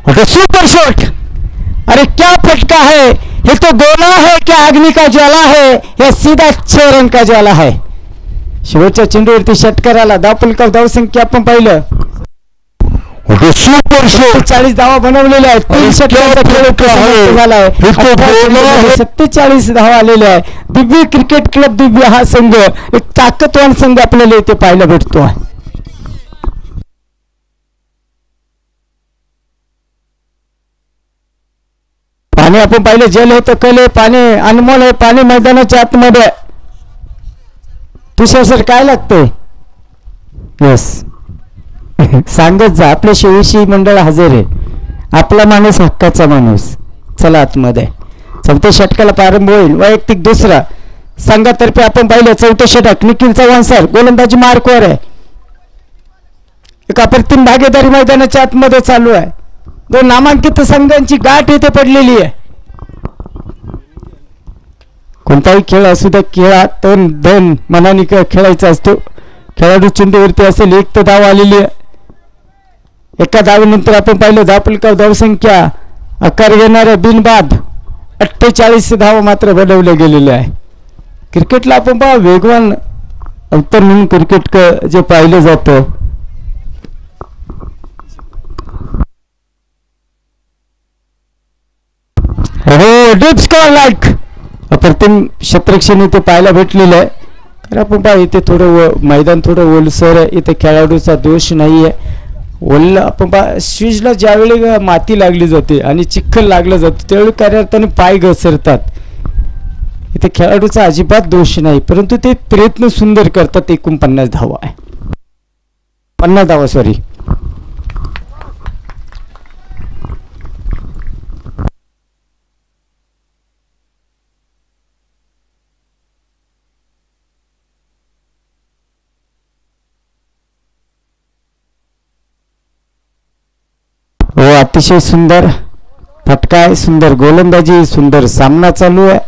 Super shot, अरे क्या फटका है, ये तो गोला है क्या अग्नि का ज्वाला है, या सीधा 6 रन का ज्वाला है. शेवटच्या चेंडूवरती षटकाराला धावफलक धावसंख्या आपण पाहिलं सुपर शॉट. 40 धावा बनवलेल्या आहेत. 3 षटकांचा खेळ झाला आहे. 47 धावा आलेल्या आहे. दिव्य क्रिकेट क्लब दिव्य हा संघ एक ताकदवान संघ आपल्याला इथे पाहायला भेटतो आहे. पाणी आपण पाहिलं जल होतं कले, पाणी अनमोल आहे, पाणी मैदानाच्या आतमध्ये. तुषार सर काय लागतंय? यस सांगत जा, आपल्या शेवशी मंडळ हजर आहे, आपला माणूस हक्काचा माणूस. चला आतमध्ये. 4थ्या षटकाला प्रारंभ होईल. वैयक्तिक दुसरा संघातर्फे आपण पाहिलं 4थं षटक निखिल चव्हाण सर गोलंदाजी मार्कवर आहे. एक अप्रतिम भागीदारी मैदानाच्या आतमध्ये चालू आहे. 2 नामांकित संघांची गाठ येथे पडलेली आहे. कोणताही खेळ असू द्या, खेळा तन धन मनाने खेळायचा असतो. खेळाडू चेंडूवरती असेल 1 धाव आलेली आहे. एका धावेनंतर आपण पाहिलं धावफलक धावसंख्या आकार घेणाऱ्या बिनबाद 48 धावा मात्र बनवल्या गेलेल्या आहे. क्रिकेटला आपण पहा वेगवान अवतर म्हणून क्रिकेट जे पाहिलं जातं. हो डीप स्कोर लाईक अप्रतिम क्षेत्रक्षण इथे पाहायला भेटलेलं आहे. कारण आपण पहा इथे थोडं मैदान थोडं ओलसर आहे. इथे खेळाडूचा दोष नाही आहे. ओल आपण पहा स्विचला ज्यावेळी माती लागली जाते आणि चिखल लागलं जातं त्यावेळी कार्यार्थाने पाय घसरतात. इथे खेळाडूचा अजिबात दोष नाही, परंतु ते प्रयत्न सुंदर करतात. 49 धावा आहे, 50 धावा सॉरी. हो अतिशय सुंदर फटका आहे, सुंदर गोलंदाजी, सुंदर सामना चालू आहे.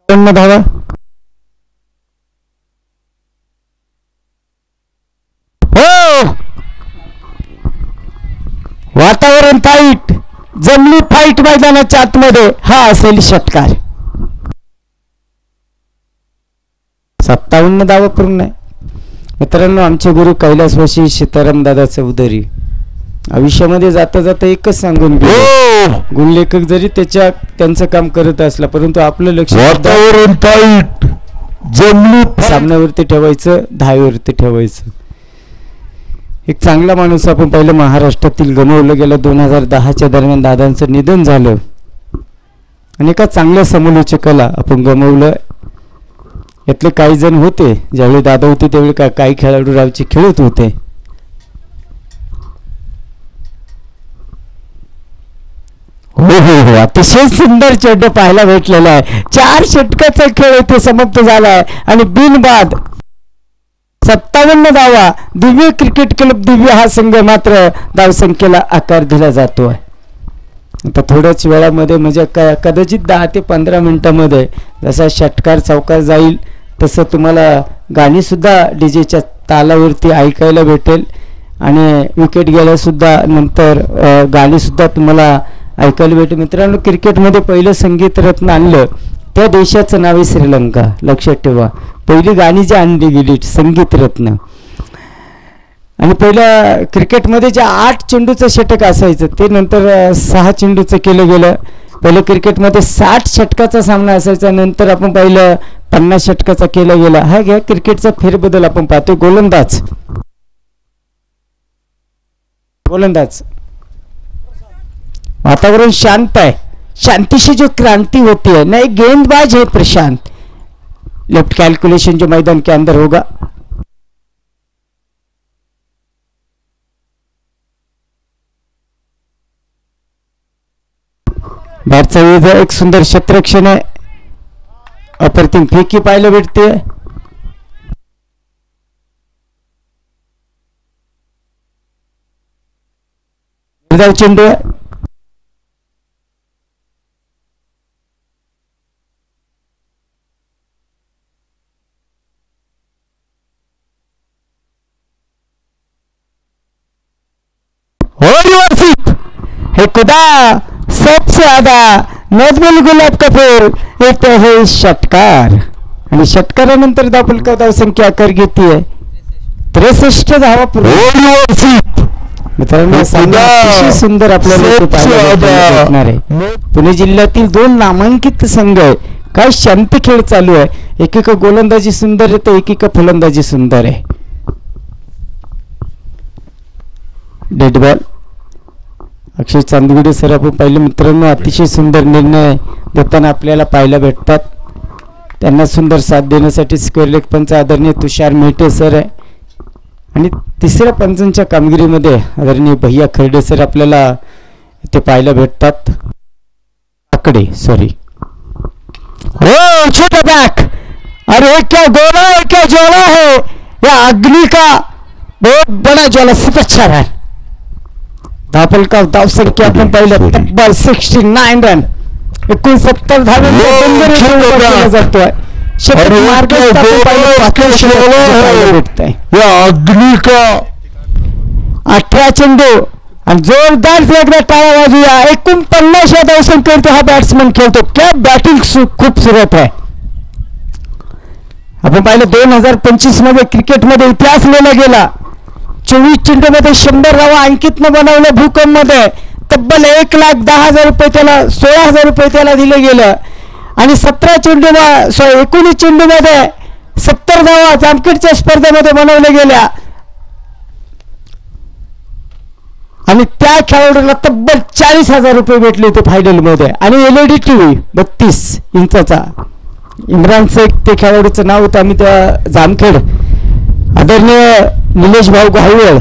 धावा हो वातावरण टाईट, जमली फाईट मैदानाच्या आतमध्ये. हा असेल षटकार. 57 धावा पूर्ण आहे. मित्रांनो आमचे गुरु कैलासवासी सीताराम दादा चौधरी आयुष्यामध्ये जाता जाता एकच सांगून गेले, गुणलेखक जरी त्यांचं काम करत असला परंतु आपलं लक्ष वातावरण टाईट, जमली सामन्यावरती ठेवायचं, धावेवरती ठेवायचं. एक चांगला माणूस आपण पहिलं महाराष्ट्रातील गमावलं गेलं. 2010च्या दरम्यान दादांचं निधन झालं आणि एका चांगल्या समालोचकाला आपण गमावलं. यातले काही जण होते ज्यावेळी दादा होते त्यावेळी काही खेळाडू रावचे खेळत होते. हो हो हो अतिशय सुंदर चेंडू पाहायला भेटलेला आहे. 4 षटकाचा खेळ इथे समाप्त झाला आहे आणि बिनबाद 57 धावा. दिव्य क्रिकेट क्लब दिव्य हा संघ मात्र धावसंख्येला आकार दिला जातो आहे. आता थोड्याच वेळामध्ये म्हणजे कदाचित 10 ते 15 मिनिटांमध्ये जसा षटकार चौकार जाईल तसं तुम्हाला गाणीसुद्धा डीजेच्या तालावरती ऐकायला भेटेल आणि विकेट गेल्यासुद्धा नंतर गाणीसुद्धा तुम्हाला ऐकायला भेटेल. मित्रांनो क्रिकेटमध्ये पहिलं संगीत रत्न आणलं त्या देशाचं नाव आहे श्रीलंका. लक्षात ठेवा, पहिली गाणी जी आणली गेली संगीत रत्न. आणि पहिलं क्रिकेटमध्ये जे 8 चेंडूचं षटक असायचं ते नंतर 6 चेंडूचं केलं गेलं. पहिलं क्रिकेटमध्ये 60 षटकाचा सामना असायचा, नंतर आपण पाहिलं 50 षटकाचा केला गेला. हा घ्या क्रिकेटचा फेरबदल आपण पाहतो. गोलंदाज वातावरण शांत आहे. शांति जो क्रांति होती है, नए गेंदबाज है प्रशांत. लेफ्ट कैलकुलेशन जो मैदान के अंदर होगा. बाहेरचा एक सुंदर क्षेत्ररक्षण आहे. अप्रतिम फेकी पाहायला भेटते. चेंडू वर्षिप हे खुदा सबसे आदा नजमुल गुलाब का फूल येते हे षटकार आणि षटकारानंतर धावफलका धावसंख्या आकार घेते 63 धावा मित्रांनो. अतिशय सुंदर आपल्याला भेटणार आहे. पुणे जिल्ह्यातील 2 नामांकित संघ आहे. काय शांती खेळ चालू आहे. एकेका गोलंदाजी सुंदर आहे तर एकेका फलंदाजी सुंदर आहे. डेड बॉल अक्षय चांदगुडे सर आपण पाहिलं मित्रांनो. अतिशय सुंदर निर्णय देताना आपल्याला पाहायला भेटतात. त्यांना सुंदर साथ देण्यासाठी स्क्वेअर लेग पंच आदरणीय तुषार मेहटे सर आहे आणि तिसऱ्या पंचांच्या कामगिरीमध्ये आदरणीय भैया खर्डे सर आपल्याला इथे पाहायला भेटतात. आकडे सॉरी हो छोटा बैक. अरे क्या गोला है क्या ज्वाला है. या अग्नि का बहुत बड़ा ज्वाला. बहुत अच्छा रहा. धावफलका धावसंख्या आपण पाहिलं तब्बल 69 रन 69 धावांचा जातोय. अग्नि का 18 चेंडू आणि जोरदार एकदा टाळ्या वाजूया. 49 या धावसंख्येवरती हा बॅट्समन खेळतो. क्या बॅटिंग खूप सुरुवात आहे. आपण पाहिलं 2025 मध्ये क्रिकेटमध्ये इतिहास लिहिला गेला. 24 चेंडूमध्ये 100 धावा अंकितनं बनवलं. भूकंप मध्ये तब्बल 1,10,000 रुपये त्याला 16,000 रुपये त्याला दिले गेलं आणि 17 चेंडू 19 चेंडूमध्ये 70 धावा जामखेडच्या स्पर्धेमध्ये बनवल्या गेल्या आणि त्या खेळाडूला तब्बल 40,000 रुपये भेटले होते फायनलमध्ये. आणि LED TV 32 इंचाचा. इम्रान शेख ते खेळाडूचं नाव होतं. आम्ही त्या जामखेड आदरणीय निलेश भाऊ घाईवळ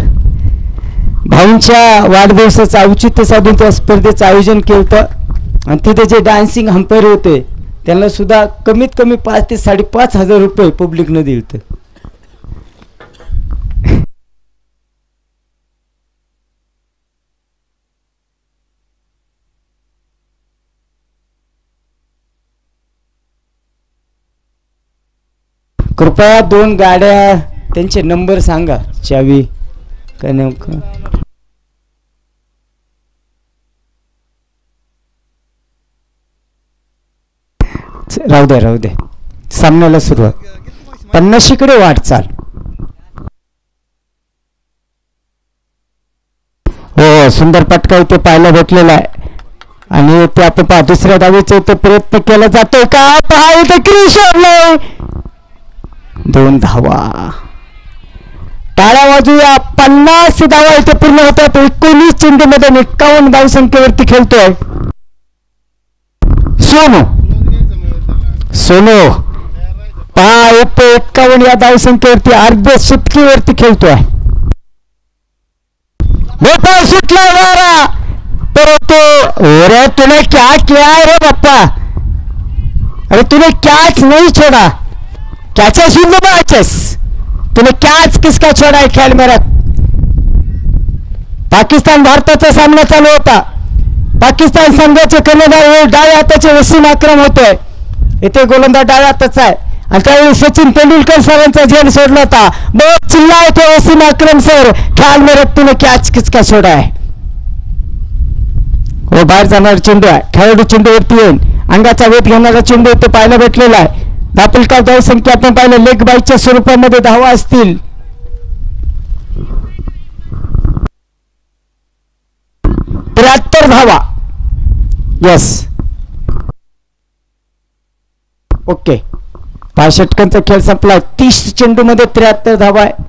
भाऊंच्या वाढदिवसाचं औचित्य साधून त्या स्पर्धेचं आयोजन केलं होतं आणि तिथे जे डान्सिंग अंपायर होते त्यांना सुद्धा कमीत कमी 5,000 ते 5,500 रुपये पब्लिकनं दिलं. कृपया 2 गाड्या त्यांचे नंबर सांगा. चावी काय नेमकं राहू दे सामन्याला सुरुवात. 50कडे वाटचाल. हो सुंदर पटका इथे पाहायला भेटलेला आहे आणि ते आपण पहा दुसऱ्या धावेचा इथे प्रयत्न केला जातोय का. पहा इथे क्रीज सोडलंय. 2 धावा. टाळ्या वाजूया. 50 धावा इथे पूर्ण होतात. 19 चेंडूमध्ये 51 धावसंख्येवरती खेळतोय सोनू. पहा येतो 51 या धावसंख्येवरती अर्ध्या शतकीवरती खेळतोय. मोठा सुटला वारा परंतु अरे तूने क्या किया रे बाप्पा. अरे तूने कैच नहीं छोड़ा. Catches in the matches. तूने कैच किसका छोड़ा है खेल में. पाकिस्तान भारताचा सामना चालू होता. पाकिस्तान संघाचे कर्णधार डाव्या हाताचे वसीम अक्रम होते. इथे गोलंदाज डाव्या हाताचा आहे आणि त्यावेळी सचिन तेंडुलकर सरांचा झेल सोडला होता. बहुत चिल्लाए थे वसीम अक्रम सर ख्याल में रख तूने कैच किसका छोड़ा है. हो बाहेर जाणारा चेंडू आहे. खेळाडू चेंडूवरती येऊन अंगाचा वेध घेणारा चेंडू इथे पाहायला भेटलेला आहे. धावफलका धावसंख्या आपण पाहिलं लेग बाईच्या स्वरूपामध्ये धावा असतील. 73 धावा. Yes okay. 5 षटकांचा खेळ संपला. 30 चेंडूमध्ये 73 धावा आहे.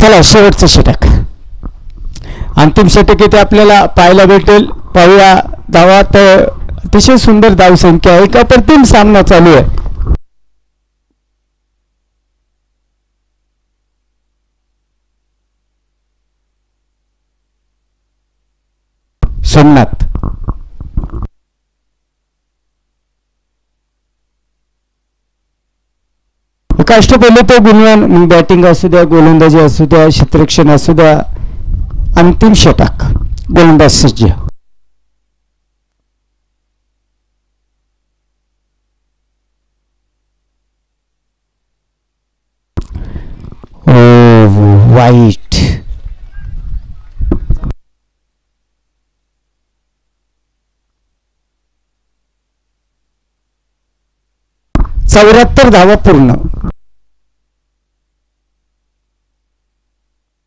चला शेवटचं षटक, अंतिम षटक इथे आपल्याला पाहायला भेटेल. पाहूया धावात अतिशय सुंदर धावसंख्या आहे. एक अप्रतिम सामना चालू आहे. सोमनाथ अष्टपैलू तो गुणवान, मग बॅटिंग असू द्या, गोलंदाजी असू द्या, क्षेत्ररक्षण असू द्या, अंतिम षटक गोलंदाज सज्ज. वाईट, 74 धावा पूर्ण.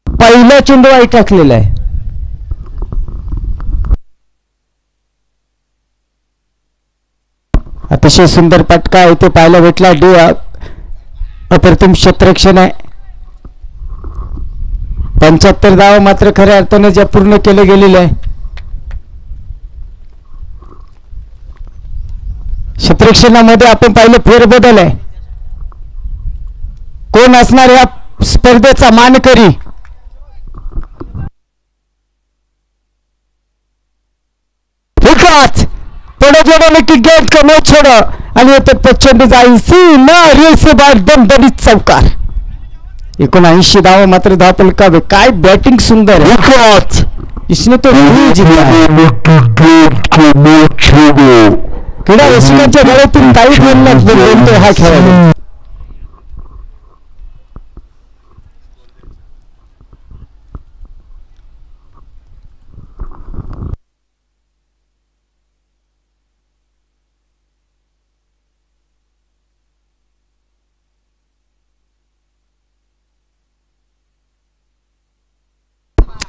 पहिला चेंडू वाईट टाकलेला आहे. अतिशय सुंदर पटका इथे पाहायला भेटला. अप्रतिम क्षेत्ररक्षण आहे. 75 धावा मात्र खऱ्या अर्थाने ज्या पूर्ण केले गेलेले आहे. क्षेत्ररक्षणामध्ये आपण पाहिलं फेरबदल आहे. कोण असणार या स्पर्धेचा मानकरी? पड़ो जोड़ो की गेट को न छोड़ो आणि येथे प्रचंड जायसी ना रील से बाहेर दणदणीत चौकार. 79 धावा मात्र धावपलकावे. काय बॅटिंग सुंदर है. इसने तो जीता है. क्रीडा रसिकांच्या गळ्यातून काही बोलतो हा खेळाडू.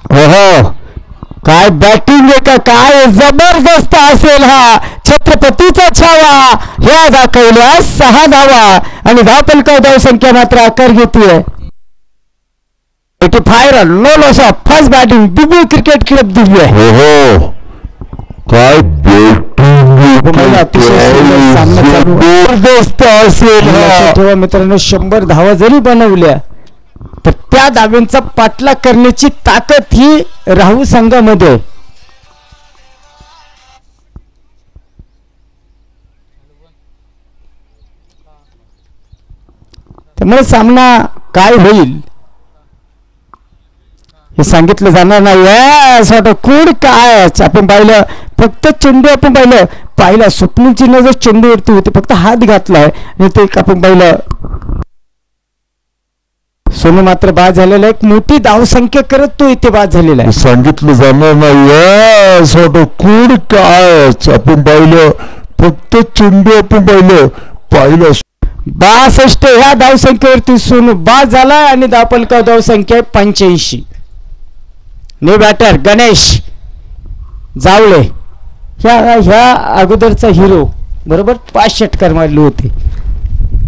हो काय बॅटिंग आहे का, काय जबरदस्त असेल हा. छत्रपतीचा छावा ह्या दाखवल्या 6 धावा आणि धावपलका धावसंख्या मात्र आकार घेतोय. 85 run, no loss of first batting. Divya cricket club Divya. हो काय जबरदस्त असेल. ठेवा मित्रांनो, 100 धावा जरी बनवल्या तर त्या धाव्यांचा पाठलाग करण्याची ताकद ही राहू संघामध्ये. त्यामुळे सामना काय होईल हे सांगितलं जाणार नाही. असं वाटतं कुड काय आपण पाहिलं, फक्त चेंडू आपण पाहिलं स्वप्नीलची नजर चेंडूवरती होती, फक्त हात घातलाय आणि ते आपण पाहिलं. सोनू मात्र बाद झालेला. एक मोठी धावसंख्या करत तो इथे बाद झालेला आहे. सांगितलं जाणार नाही. असं वाटतं कुड काय आपण पाहिलं, फक्त चेंडू आपण पाहिलं. 62 ह्या धावसंख्येवरती सोनू बाद झाला आणि धावपलका धावसंख्या 85. न्यू बॅटर गणेश जावळे ह्या अगोदरचा हिरो बरोबर 5 षटकार मारले होते.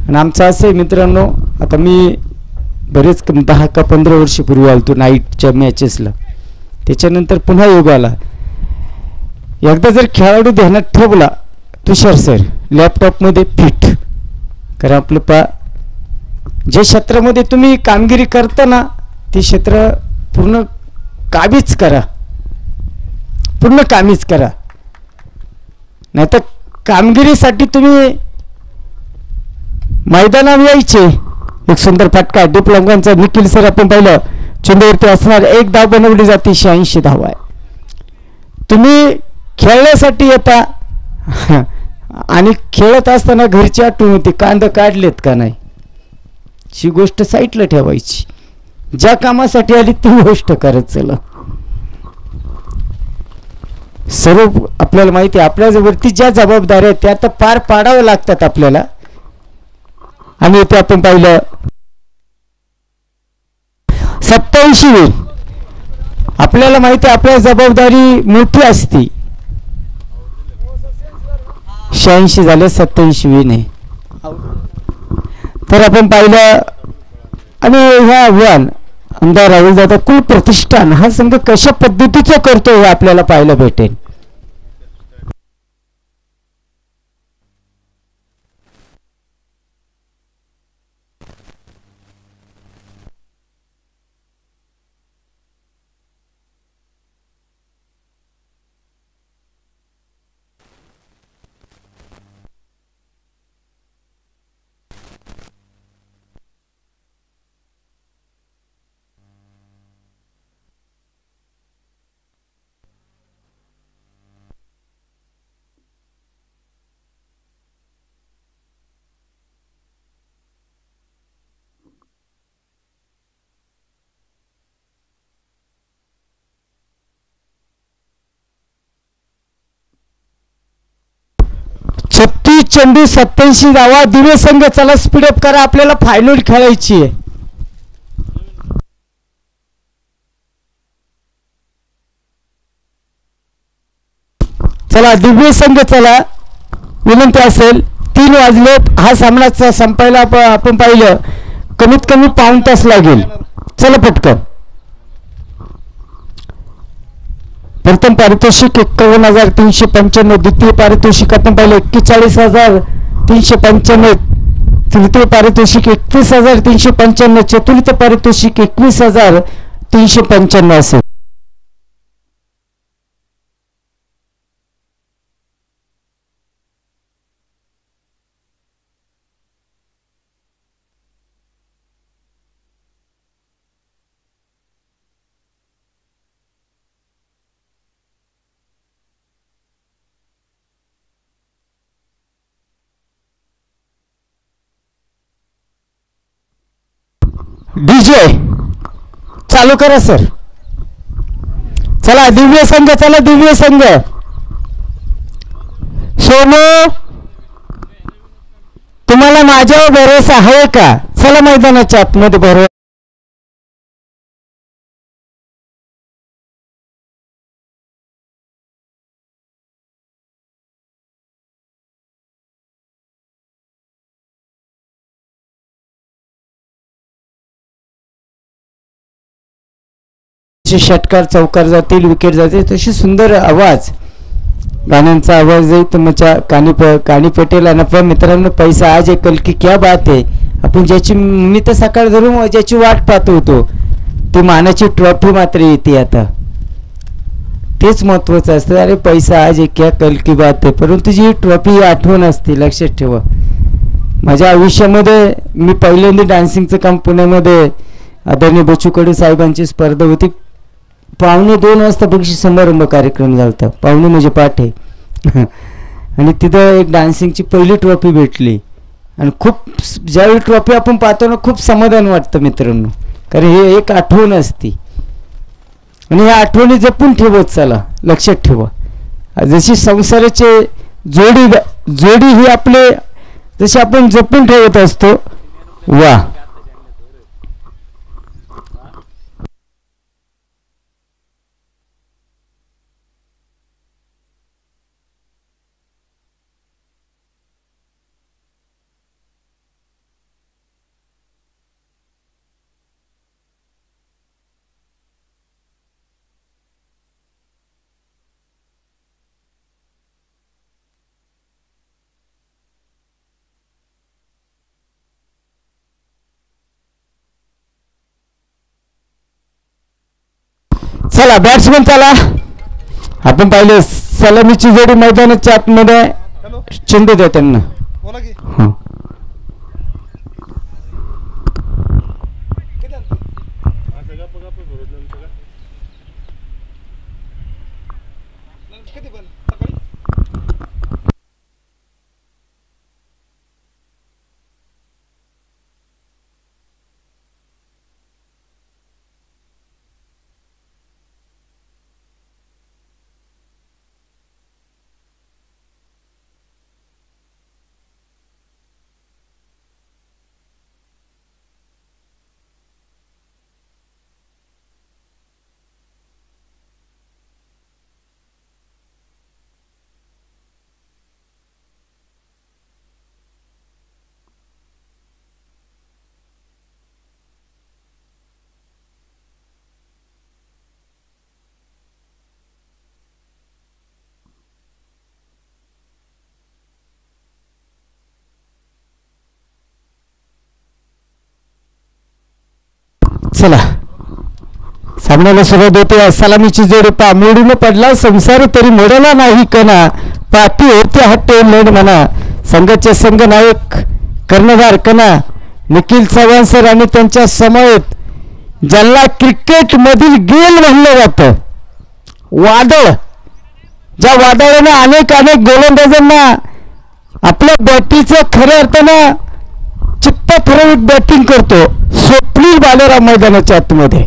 आणि आमचं असं मित्रांनो, आता मी बरेच 10 का 15 वर्षापूर्वी आलतो नाईटच्या मॅचेसला. त्याच्यानंतर पुन्हा योग आला. एकदा जर खेळाडू ध्यानात ठेवला तुषार सर लॅपटॉपमध्ये फिट, कारण आपलं जे क्षेत्रामध्ये तुम्ही कामगिरी करता ना ते क्षेत्र पूर्ण काबीज करा, पूर्ण कामीज करा. नाहीतर कामगिरीसाठी तुम्ही मैदानावर यायचे. एक सुंदर फटका डिप्लोमांचा निखिल सर आपण पाहिलं. चेंडूवरती असणार 1 धाव बनवली जाते. 86 धावा आहे. तुम्ही खेळण्यासाठी येता आणि खेळत असताना घरची आठवण होती, कांदा काढलेत का नाही. ही गोष्ट साईडला ठेवायची. ज्या कामासाठी आली ती गोष्ट करत चला. सर्व आपल्याला माहिती आहे, आपल्यावरती ज्या जबाबदाऱ्या आहेत त्या आता पार पाडाव्या लागतात आपल्याला. आणि इथे आपण पाहिलं 87. आपल्याला माहिती आहे आपल्या जबाबदारी मोठी असती. 86 झाले, 87 नाही. तर आपण पाहिलं आणि ह्या आमदार राहुलदादा कुल प्रतिष्ठान हा संघ कशा पद्धतीचं करतो हे आपल्याला पाहायला भेटेल. छत्तीस चेंडू 87 धावा. दिवे संघ चला स्पीडअप करा, आपल्याला फायनल खेळायची आहे. चला दिव्य संघ चला, विनंती असेल. 3 वाजले, हा सामना संपायला आपण पाहिलं कमीत कमी पाऊण तास लागेल. चला पटकन. प्रथम पारितोषिक 51,395. द्वितीय पारितोषिक आपण पाहिलं 41,395. तृतीय पारितोषिक 31,395. चतुर्थ पारितोषिक 21,395 असेल. डीजे चालू करा सर. चला दिव्य संघ, चला दिव्य संघ. सोनू, तुम्हाला माझ्यावर भरोसा आहे का? चला मैदानाच्या आतमध्ये भरोसा. षटकार चौकार जातील, विकेट जातील, तशी सुंदर आवाज, गाण्यांचा आवाज आहे तुमच्या कानी पटेल. आणि मित्रांनो, पैसा आज एक कल की क्या बात आहे. आपण ज्याची मी तर सकाळ धरून ज्याची वाट पाहतो होतो, ती मानाची ट्रॉफी मात्र येते आता. तेच महत्वाचं असतं. अरे पैसा आज एक क्या कल की बात आहे, परंतु जी ट्रॉफी आठवण असते, लक्षात ठेवा. माझ्या आयुष्यामध्ये मी पहिल्यांदा डान्सिंगचं काम पुण्यामध्ये आदरणीय बच्चूकडे साहेबांची स्पर्धा होती. 1:45 वाजता बक्षीस समारंभ कार्यक्रम झाला होता. 1:45 म्हणजे पाठे. आणि तिथं एक डान्सिंगची पहिली ट्रॉफी भेटली. आणि खूप ज्यावेळी ट्रॉफी आपण पाहतो ना, खूप समाधान वाटतं मित्रांनो, कारण हे एक आठवण असते. आणि या आठवणी जपून ठेवत चला, लक्षात ठेवा. जशी संसाराचे जोडी ही आपले जशी आपण जपून ठेवत असतो. वा, चला बॅट्समन चला. आपण पाहिले सलामीची जोडी मैदानाच्या आतमध्ये, चेंडू द्या त्यांना. चला सामन्याला सुरुवात होते. सलामीची जोडी पा मोडून पडला संसार तरी मोडला नाही कणा पापी होते हट्टे लेण म्हणा. संघाचे संघ नायक कर्णधार कणा निखिल चव्हाण सर आणि त्यांच्या समवेत ज्यांना क्रिकेट मधील गेल म्हणलं जातं वादळ, ज्या वादळाने अनेक गोलंदाजांना आपल्या बॅटीचं खऱ्या अर्थानं चित्त ठरवून बॅटिंग करतो. स्वप्नील बालेराव मैदानाच्या आतमध्ये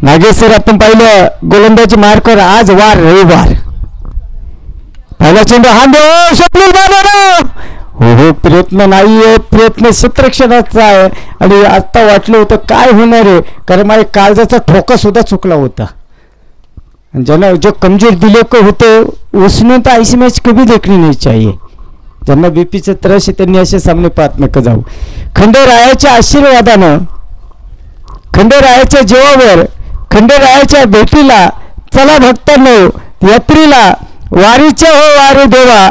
नागेश्वर आपण पाहिलं गोलंदाजी मार्कर आज वार रविवार. पहिला चेंडू हा स्वप्नील बालेराव. हो प्रयत्न नाहीये, प्रयत्न क्षेत्ररक्षणाचा आहे. आणि आता वाटलं होतं काय होणार आहे कारण माझ्या काळजाचा ठोका सुद्धा चुकला होता. ज्यांना जो कमजोर दिले को होते उसने तो ऐसी मैच कभी देखनी नहीं चाहिए. ज्यांना बीपीचा त्रास आहे त्यांनी असे सामने पाहत नका जाऊ. खंडेरायाच्या आशीर्वादानं, खंडेरायाच्या जीवावर, खंडेरायाच्या भेटीला चला भक्तांनो यात्रीला वारीच्या हो वारी देवा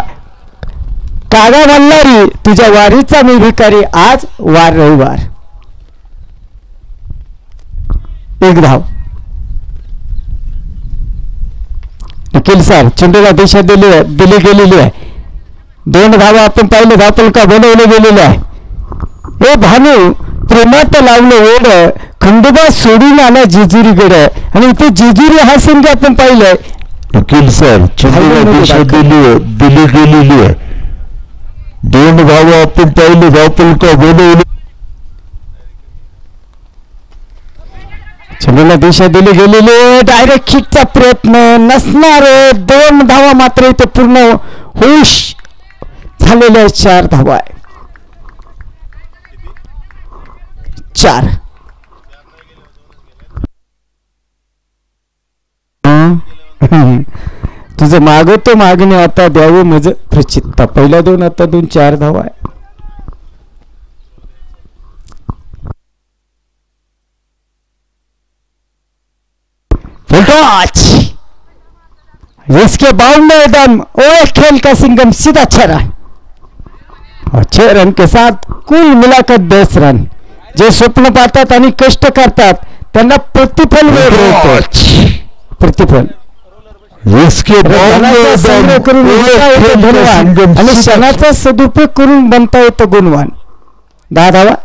कागा मल्हारी तुझ्या वारीचा मी भिकारी. आज वार रविवार. एक धाव. निखिल सर चेंडूला दिशा दिली गेलेली आहे. 2 धावा आपण पाहिलं धावपलका बनवले गेलेले आहे. हे भानू प्रेमात लावलं ओढ खंडोबा सोडून आला जेजुरी गड. आणि इथे जेजुरी हा संघ आपण पाहिलंय. निखिल सर चेंडूला दिशा दिली गेलेली आहे. 2 धावा आपण पाहिलं धावपलका बनवले. चेंडूला दिशा दिली गेलेली डायरेक्ट हिटचा प्रयत्न नसणार. 2 धावा मात्र इथे पूर्ण हुश झालेल्या 4 धावा आहे. 4 तुझं मागवतो मागणे आता द्यावं मज प्रचित्ता. पहिला 2 आता 2 4 धावा आहे. इसके बाउंड दम और खेल का सिंगम सीधा 6 रन और 6 रन के साथ कुल मिलाकर 10 रन. जे स्वप्न पाहतात आणि कष्ट करतात त्यांना प्रतिफल मिळतं. प्रतिफल इसके संग्रह करून धनवान आणि क्षणाचा सदुपयोग करून बनता येतं गुणवान. 10 धावा.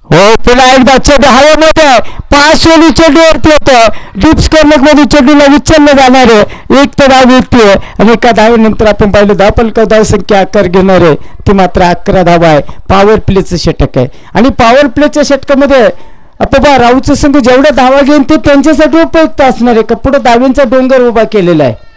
हो पुन्हा एकदा चेंडू हवेमध्ये 5 ओली चेंडूवरती होतं. डिप्स कॉर्नर मध्ये चेंडूला विचललं जाणार आहे. 1 तर धाव येते आणि एका धावेनंतर आपण पाहिलं धावपलका धावसंख्या आकार घेणार आहे ती मात्र 11 धावा आहे. पॉवर प्लेचं षटक आहे आणि पॉवर प्लेच्या षटकामध्ये आपण राऊचं संघ जेवढ्या धावा घेईन ते त्यांच्यासाठी उपयुक्त असणार आहे. का पुढे धाव्यांचा डोंगर उभा केलेला आहे.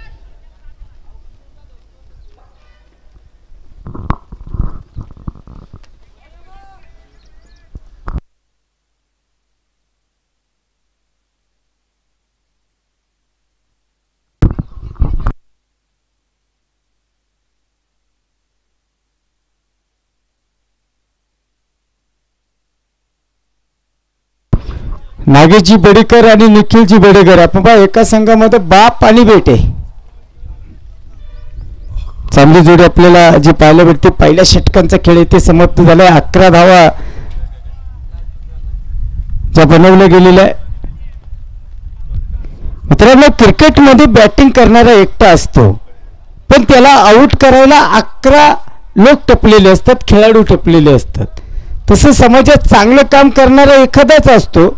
नागेशजी बेडेकर आणि निखिलजी बेडेकर आपण एका संघामध्ये बाप आणि बेटे. चांगली जोडी आपल्याला जी पाहायला भेटते. पहिल्या षटकांचा खेळ इथे समाप्त झालाय. 11 धावा ज्या बनवल्या गेलेल्या आहे. मित्रांनो क्रिकेटमध्ये बॅटिंग करणारा एकटा असतो पण त्याला आउट करायला 11 लोक टपलेले असतात, खेळाडू टपलेले असतात. तसं समाजात चांगलं काम करणारा एखादाच असतो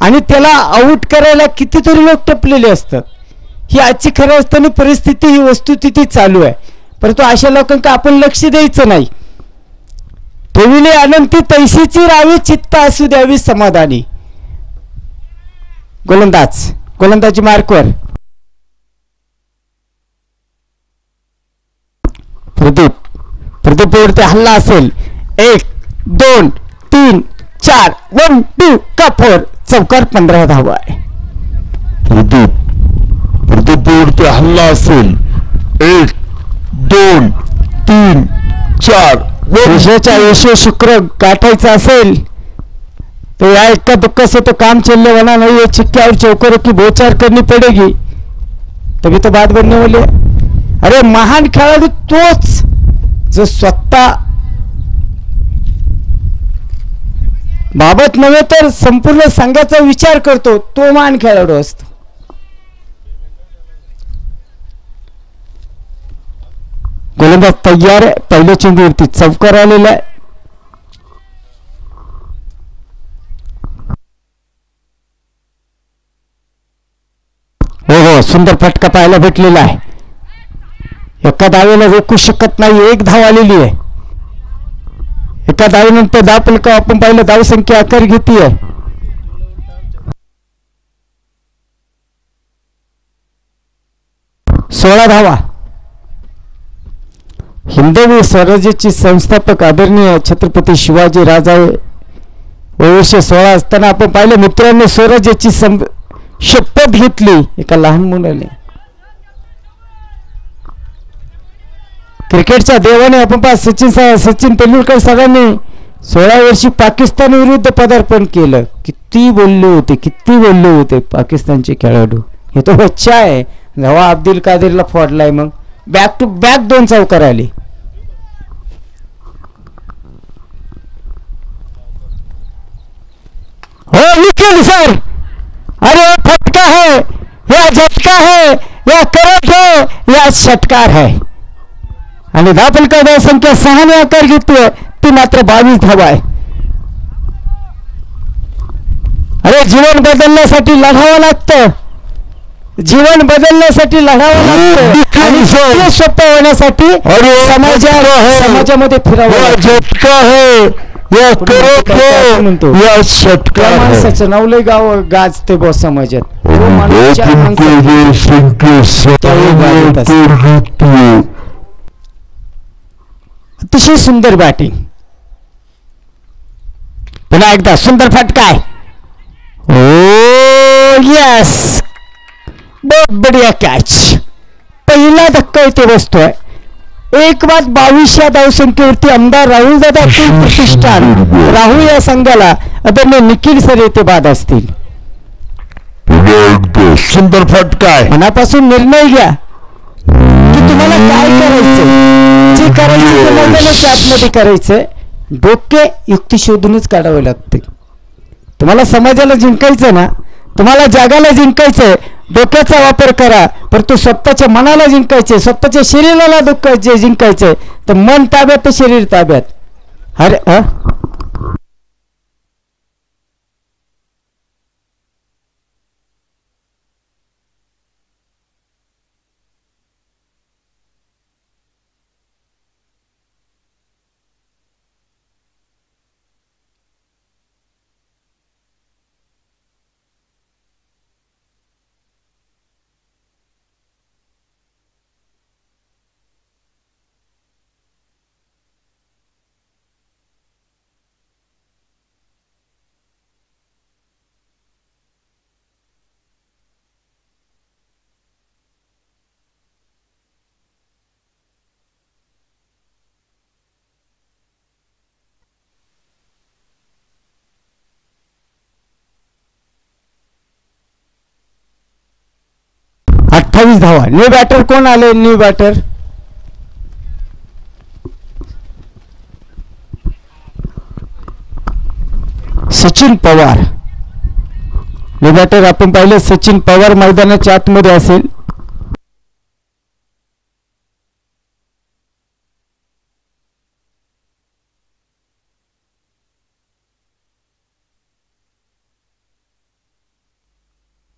आणि त्याला आउट करायला कितीतरी लोक टपलेले असतात. ही आजची खरं असताना परिस्थिती ही वस्तुस्थिती चालू आहे. परंतु अशा लोकांना आपण लक्ष द्यायचं नाही. ठेविले अनंती तैसीची रावी चित्त असू द्यावी समाधानी. गोलंदाजी मार्कवर प्रदीपवरती हल्ला असेल. 1 2 3 4 1 2 का 4 चौकार 15 धावा आहे. प्रदीपवरती हल्ला असेल. 1 2 3 4 विषयाचा विषय शुक्र गाठायचा असेल तो या इक्का दुक्का से तो काम चलने वाला नहीं है। चिक्के और चौकरों की बोचार करनी पड़ेगी तभी तो बात बनने वाली है। अरे महान खेळाडू तोच जो स्वतः बाबत नव्हे तर संपूर्ण संघाचा विचार करतो तो महान खेळाडू असतो। गोलंदाज तयार आहे, पहिल्या चेंडूवरती चौकार आलेला आहे। हो सुंदर फटका पाहायला भेटलेला आहे। एका धावेला रोखू शकत नाही, एक धाव आलेली आहे। एका धावेनंतर धाव फलक आपण पाहिलं धाव संख्या आकार घेतीये। सोळा धावा। हिंदवी स्वराज्याची संस्थापक आदरणीय छत्रपती शिवाजी राजे वर्ष 16 असताना आपण पाहिलं मित्रांनो स्वराज्याची शपथ घेतली एका लहान मुलाने। क्रिकेटच्या देवाने आपण पहा सचिन तेंडुलकर सरांनी 16 वर्षी पाकिस्तान विरुद्ध पदार्पण केलं। किती बोलले होते पाकिस्तानचे खेळाडू। हे तो बच्चा आहे जेव्हा अब्दुल कादरला फोडलाय मग बॅक टू बॅक 2 चौकार आले। हो निखिल सर, अरे फटका है या झटका है या करंट है या षटकार है आणि धाव फलक धाव संख्या 6 ने आकार घेतोय ती मात्र 22 धावा आहे। अरे जीवन बदलण्यासाठी लढावं लागतं, जीवन बदलण्यासाठी लढावं लागतं आणि ते सोपं होण्यासाठी समाजामध्ये फिरावं झटका है या म्हणतो या षटका माणसाचं नावलंय गाव गाजते बॉस समाजात। अतिशय सुंदर बॅटिंग, पुन्हा एकदा सुंदर फटका आहे। ओ यस, बहुत बढ़िया कॅच, पहिला धक्का इथे बसतोय। एक बाद 22 या धावसंख्येवरती आमदार राहुल दादा अतुल प्रतिष्ठान राहुल या संघाला आदरणीय निखिल सर येथे बाद असतील। सुंदर फटका आहे। मनापासून निर्णय घ्या की तुम्हाला काय करायचं, जे करायचं ते मैदानाच्या आतमध्ये करायचंय। डोके युक्ती शोधूनच काढावे लागते। तुम्हाला समाजाला जिंकायचं ना, तुम्हाला जगाला जिंकायचंय, डोक्याचा वापर करा। परंतु स्वतःच्या मनाला जिंकायचे, स्वतःच्या शरीराला जिंकायचंय तर मन ताब्यात तर शरीर ताब्यात। अरे 28 धावा। न्यू बॅटर कोण आले? New batter Sachin Pawar. New batter आपण पाहिलं सचिन पवार मैदानाच्या आतमध्ये असेल।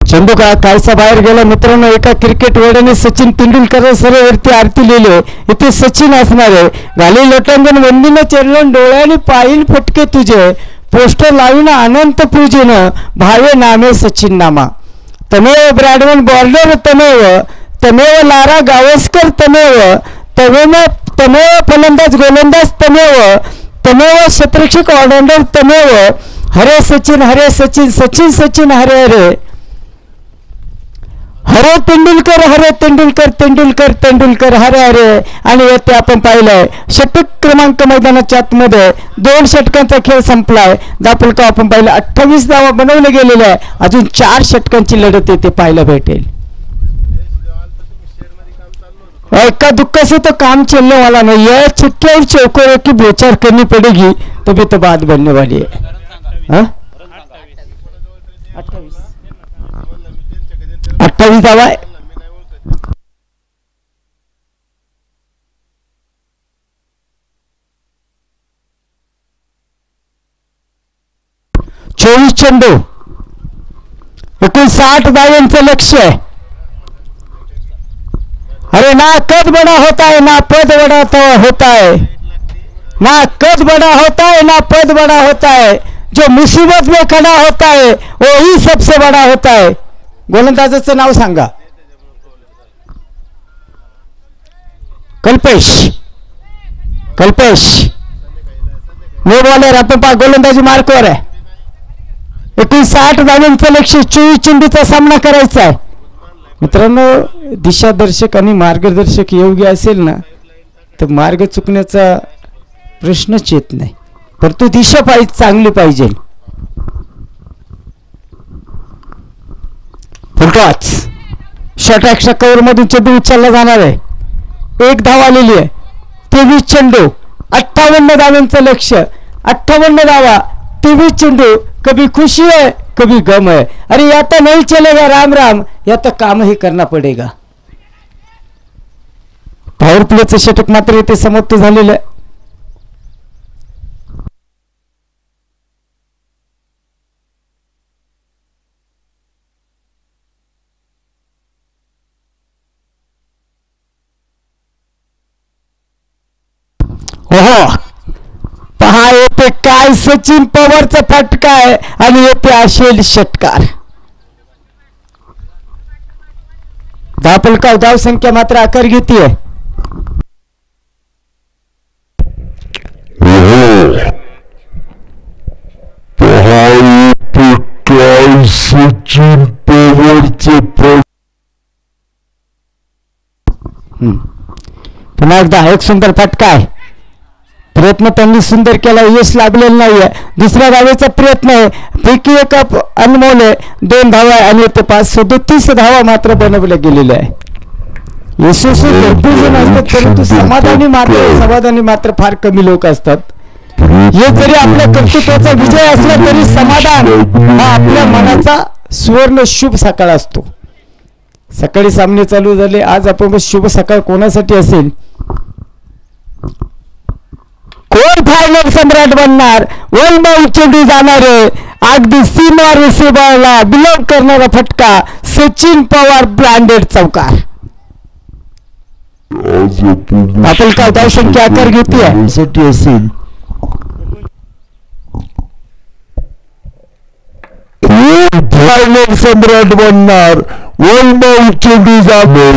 चंदू कायसा बाहेर गेला मित्रांनो। एका क्रिकेट वर्डाने सचिन तेंडुलकर सरोवरती आरती लिहिले, इथे सचिन असणार आहे। घाली लोटांगण वंदीनं चरण डोळ्याने पाहिल फटके तुझे, पोस्टर लावीन अनंत पूजन भावे नामे सचिन नामा। तमेव ब्रॅडमन बॉर्डर तमेव लारा गावस्कर तमेव फलंदाज गोलंदाज तमेव शतरक्षक ऑलराउंडर तमेव हरे सचिन सचिन सचिन हरे हरे हरे तेंडुलकर, हरे तेंडुलकर, तेंडुलकर तेंडुलकर, हरे हरे. आणि येथे आपण पाहिलंय षटक क्रमांक मैदानाच्या आतमध्ये 2 षटकांचा खेळ संपलाय. दापोलकर आपण पाहिलं 28 धावा बनवले गेलेले आहे. अजून 4 षटकांची लढत येथे पाहायला भेटेल. का दुख से तो काम चलने वाला नहीं है, छक्के और चौकों की बोचार करनी पड़ेगी तभी तो बात बनने वाली है. 28 धावा आहे. 24 चेंडू, 59 धावांचं लक्ष्य आहे. अरे ना कद बड़ा होता है ना पद बड़ा तो होता है, ना कद बड़ा होता है ना पद बड़ा होता है, जो मुसीबत में खड़ा होता है वही सबसे बड़ा होता है. गोलंदाजाचं नाव सांगा. कल्पेश. Kalpesh no bowler. आपण पहा गोलंदाजी मार्कवर आहे. 59 धावांचं लक्ष्य, 24 चेंडूचा सामना करायचा आहे. मित्रांनो, दिशादर्शक आणि मार्गदर्शक योग्य असेल ना तर मार्ग चुकण्याचा प्रश्नच येत नाही. परंतु दिशा चांगली पाहिजे. फुलटॉच शॉर्ट एक्स्ट्रा कव्हर मधून चेंडू उचलला जाणार आहे. 1 धाव आलेली आहे. 23 चेंडू, 58 धावांचं लक्ष्य. 58 धावा, 23 चेंडू. कभी खुशी है कभी गम है. अरे या तो नहीं चलेगा राम राम, या तो काम ही करना पडेगा. पॉवर प्लेचं षटक मात्र इथे समाप्त झालेलं आहे. ओहो, पहा येथे काय सचिन पवारचा फटका आहे आणि येथे असेल षटकार. दापोलकर धाव संख्या मात्र आकार घेते. सचिन पवारचं पुन्हा एकदा एक सुंदर फटका आहे. प्रयत्न त्यांनी सुंदर केला, यश लाभलेलं नाहीये. दुसऱ्या धावेचा प्रयत्न आहे. पैकी एक अनमोल आहे. 2 धावा आणि ते 537 धावा मात्र बनवल्या गेलेल्या आहे. यशस्वी भरपूर जण असतात परंतु समाधानी मात्र फार कमी लोक असतात. हे जरी आपल्या कर्तृत्वाचा विजय असला तरी समाधान हा आपल्या मनाचा सुवर्ण शुभ सकाळ असतो. सकाळी सामने चालू झाले. आज आपण शुभ सकाळ कोणासाठी असेल? कोण फायनल सम्राट बनणार? वनबाई चेंडू जाणार आहे. अगदी सीमा रिसिव्हरला बिलॉंग करणारा फटका, सचिन पवार ब्रँडेड चौकार. आपण काय धाव संख्या आकार घेते साठी असेल. फायनल सम्राट बनणार. वनबाई चेंडू जाणार.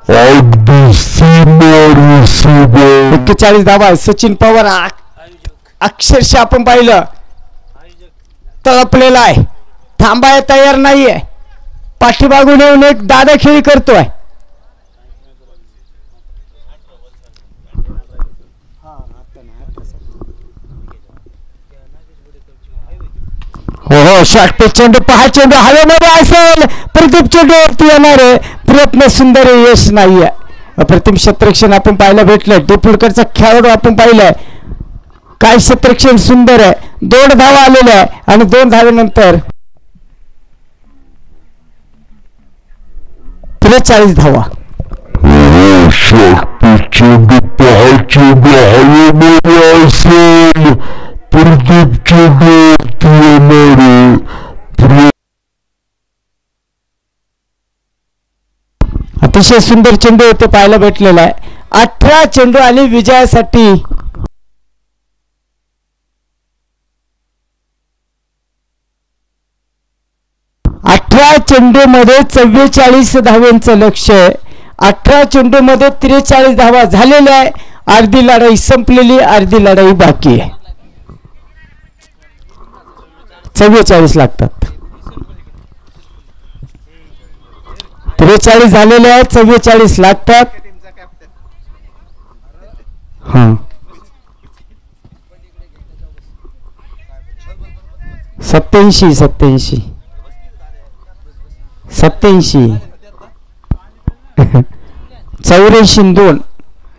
41 धावा. सचिन पवार अक्षरशः आपण पाहिलं तळपलेला आहे. थांबाय तयार नाहीये. पाठीमागून येऊन एक दादाखेळी करतोय. हो शॉर्ट पे चेंडू, पहा चेंडू हवेमध्ये असेल. प्रदीप चेंडू वरती येणार आहे. प्रयत्न सुंदर, यश नाहीये. अप्रतिम क्षेत्ररक्षण आपण पाहायला भेटलं. दापोलकरचा खेळाडू आपण पाहिलाय. काय क्षेत्ररक्षण सुंदर आहे. 2 धावा आलेल्या आहे आणि 2 धावेनंतर 43 धावा. चेंडू पहा, चेंडू हवेमध्ये असेल. प्रदीप चेंडू अतिशय सुंदर चेंडू इथे पाहायला भेटलेला आहे. 18 चेंडू आले विजयासाठी. चेंडू मध्ये 44 धावांचं लक्ष्य आहे. 18 चेंडू मध्ये 43 धावा झालेल्या आहे. अर्धी लढाई संपलेली, अर्धी लढाई बाकी आहे. 44 लागतात. 43 झालेले आहेत, 44 लागतात. हा 87 87 87 84 2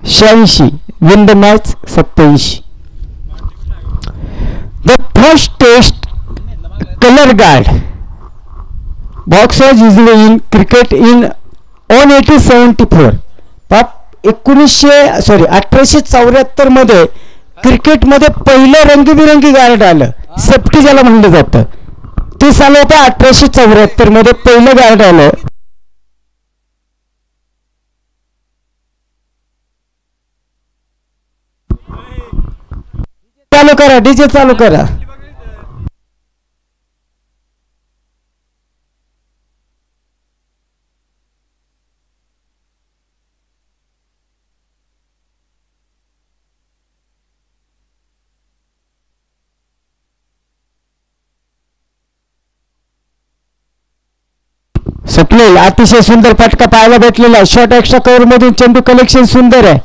86 win the match 87. The first test color guard box was usually in cricket in 1874. 1874 मध्ये क्रिकेटमध्ये पहिलं रंगीबिरंगी गार्ड आलं, सेफ्टी ज्याला म्हणलं जातं, ते साल होतं 1874 मध्ये पहिलं गार्ड आलं. चालू करा, डीजे चालू करा. स्वप्नील अतिशय सुंदर फटका पाहायला भेटलेला आहे. शॉर्ट एक्स्ट्रा कव्हर मधून चेंडू कलेक्शन सुंदर आहे.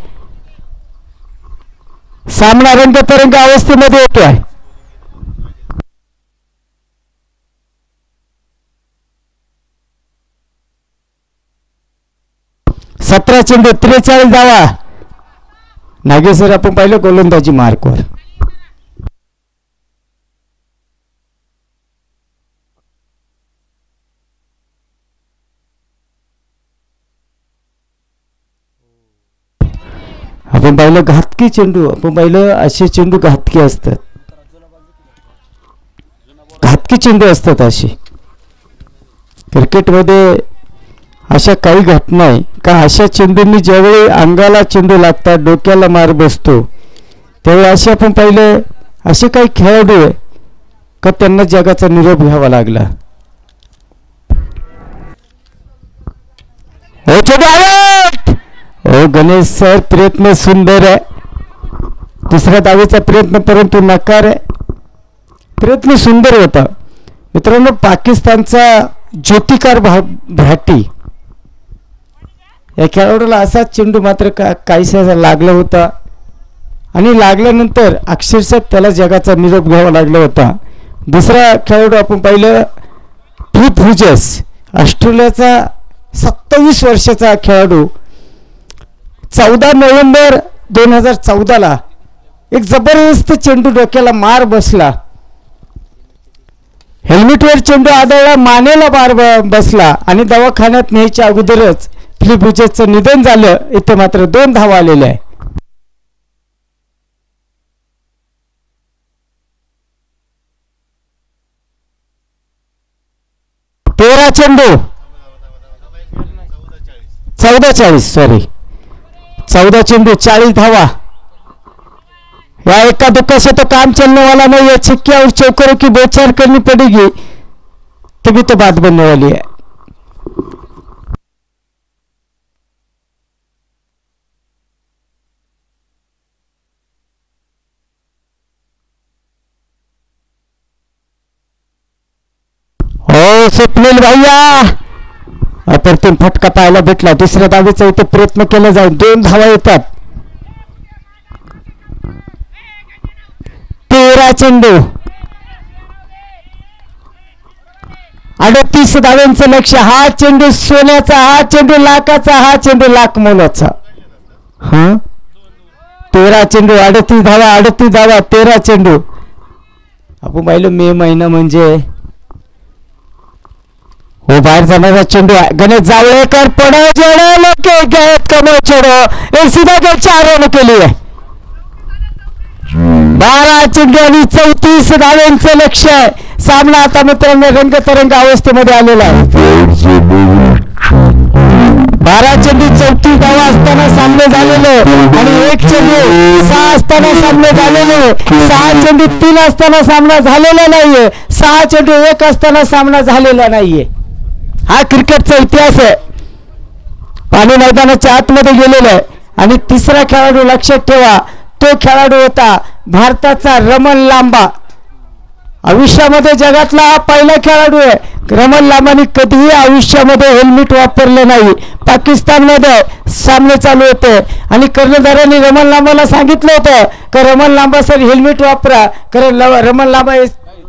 सामना रंगतरंग अवस्थेमध्ये येतोय. सतरा चेंडू 43 धावा. नागेश्वर आपण पाहिलं गोलंदाजी मार्कवर. आपण पाहिलं घातकी चेंडू, आपण पाहिलं असे चेंडू घातकी असतात, घातकी चेंडू असतात असे. क्रिकेटमध्ये अशा काही घटना आहे का अशा चेंडूंनी ज्यावेळी अंगाला चेंडू लागतात, डोक्याला मार बसतो, त्यावेळी असे आपण पाहिलं असे काही खेळाडू आहे का त्यांना जगाचा निरोप घ्यावा लागला. हो गणेश सर, प्रयत्न सुंदर आहे. दुसऱ्या दावेचा प्रयत्न परंतु नकार आहे. प्रयत्न सुंदर होता मित्रांनो. पाकिस्तानचा ज्योतिकार भाटी या खेळाडूला असाच चेंडू मात्र काहीसा लागला होता आणि लागल्यानंतर अक्षरशः त्याला जगाचा निरोप घ्यावा लागला होता. दुसरा खेळाडू आपण पाहिलं फ्लिप ह्युजेस, ऑस्ट्रेलियाचा 27 वर्षाचा खेळाडू. 14 नोव्हेंबर 2014 एक जबरदस्त चेंडू डोक्याला मार बसला. हेल्मेटवर चेंडू आदळला, मानेला मार बसला आणि दवाखान्यात न्यायच्या अगोदरच फिलिप ह्युजेसचं निधन झालं. इथे मात्र 2 धावा आलेल्या आहे. तेरा चेंडू 14 चेंडू 40 धावा. या एका दुक्का से तो काम चलने वाला नहीं है. छिक्किया और चौकरों की बौछार करनी पड़ेगी तभी तो बात बनने वाली है. हो स्वप्नील भैया, अप्रतिम फटका पाहायला भेटला. दुसऱ्या धावेचा इथे प्रयत्न केला जाऊन 2 धावा येतात. 13 चेंडू 38 धाव्यांचं लक्ष. हा चेंडू सोन्याचा, हा चेंडू लाखाचा, हा चेंडू लाख मोलाचा. हा 13 चेंडू 38 धावा, 38 धावा 13 चेंडू. आपण पाहिलं मे महिना म्हणजे वो बाहर जाणारा चेंडू आहे. गणेश जावळेकर पडो जोड़ो लोके गए कमो छोड़ो, एक सीधा के 4 रन के लिए. 12 चेंडू आणि 34 धाव्यांचं लक्ष आहे. सामना आता मित्रांनो रंगतरंग अवस्थेमध्ये आलेला आहे. 12 चेंडू 34 धावा असताना सामने झालेले आणि 1 चेंडू 6 असताना सामने झालेले. 6 चेंडू 3 असताना सामना झालेला नाहीये. 6 चेंडू 1 असताना सामना झालेला नाहीये. हा क्रिकेटचा इतिहास आहे. पाणी मैदानाच्या आतमध्ये गेलेलं आहे. आणि तिसरा खेळाडू लक्षात ठेवा, तो खेळाडू होता भारताचा रमन लांबा. आयुष्यामध्ये जगातला हा पहिला खेळाडू आहे रमण लांबानी कधीही आयुष्यामध्ये हेल्मेट वापरलं नाही. पाकिस्तानमध्ये सामने चालू होते आणि कर्णधारांनी रमण लांबाला सांगितलं होतं की रमण लांबा सर हेल्मेट वापरा, कारण रमण लांबा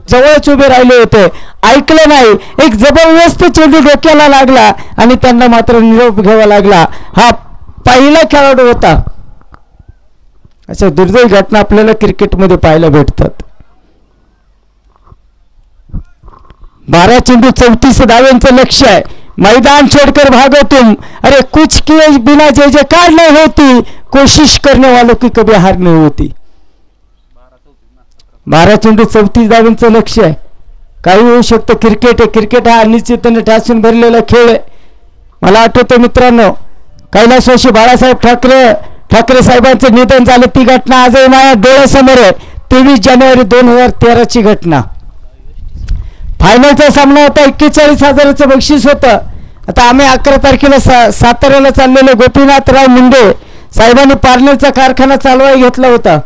जवळच उभे राहिले होते. ऐकलं नाही. एक जबरदस्त चेंडू डोक्याला लागला आणि त्यांना मात्र निरोप घ्यावा लागला. हा पहिला खेळाडू होता. अशा दुर्दैवी घटना आपल्याला क्रिकेटमध्ये पाहायला भेटतात. 12 चेंडू 34 धावांचं लक्ष्य आहे. मैदान छोड़कर भागो तुम, अरे कुछ किए बिना जय जयकार नहीं होती, कोशिश करने वालों की कभी हार नहीं होती. 12 चेंडू 34 धावांचं लक्ष्य आहे. काही होऊ शकतं. क्रिकेट आहे. क्रिकेट हा अनिश्चिततेने ठासून भरलेला खेळ आहे. मला आठवतं मित्रांनो, कैलासवासी बाळासाहेब ठाकरे साहेबांचं निधन झालं. ती घटना आजही माझ्या डोळ्यासमोर आहे. 23 जानेवारी 2013ची घटना. फायनलचा सामना होता. 41,000चं बक्षीस होतं. आता आम्ही 11 तारखेला साताऱ्याला चाललेलो गोपीनाथराव मुंडे साहेबांनी पार्लरचा कारखाना चालवायला घेतला होता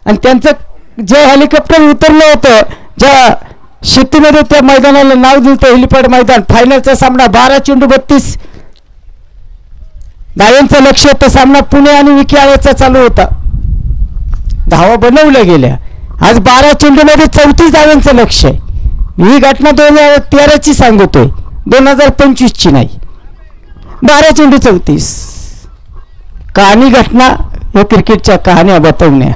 आणि त्यांचं जे हेलिकॉप्टर उतरलं होतं ज्या शेतीमध्ये त्या मैदानाला नाव दिलं हेलिपॅड मैदान. फायनलचा सामना 12 चेंडू 32 धावांचं लक्ष होतं. सामना पुणे आणि विकीआळ्याचा चालू होता. धावा बनवल्या गेल्या. आज 12 चेंडूमध्ये 34 धावांचं लक्ष आहे. ही घटना 2013ची सांगतोय, 2025ची नाही. 12 चेंडू 34. कहाणी घटना या क्रिकेटच्या कहाण्या बतवण्या.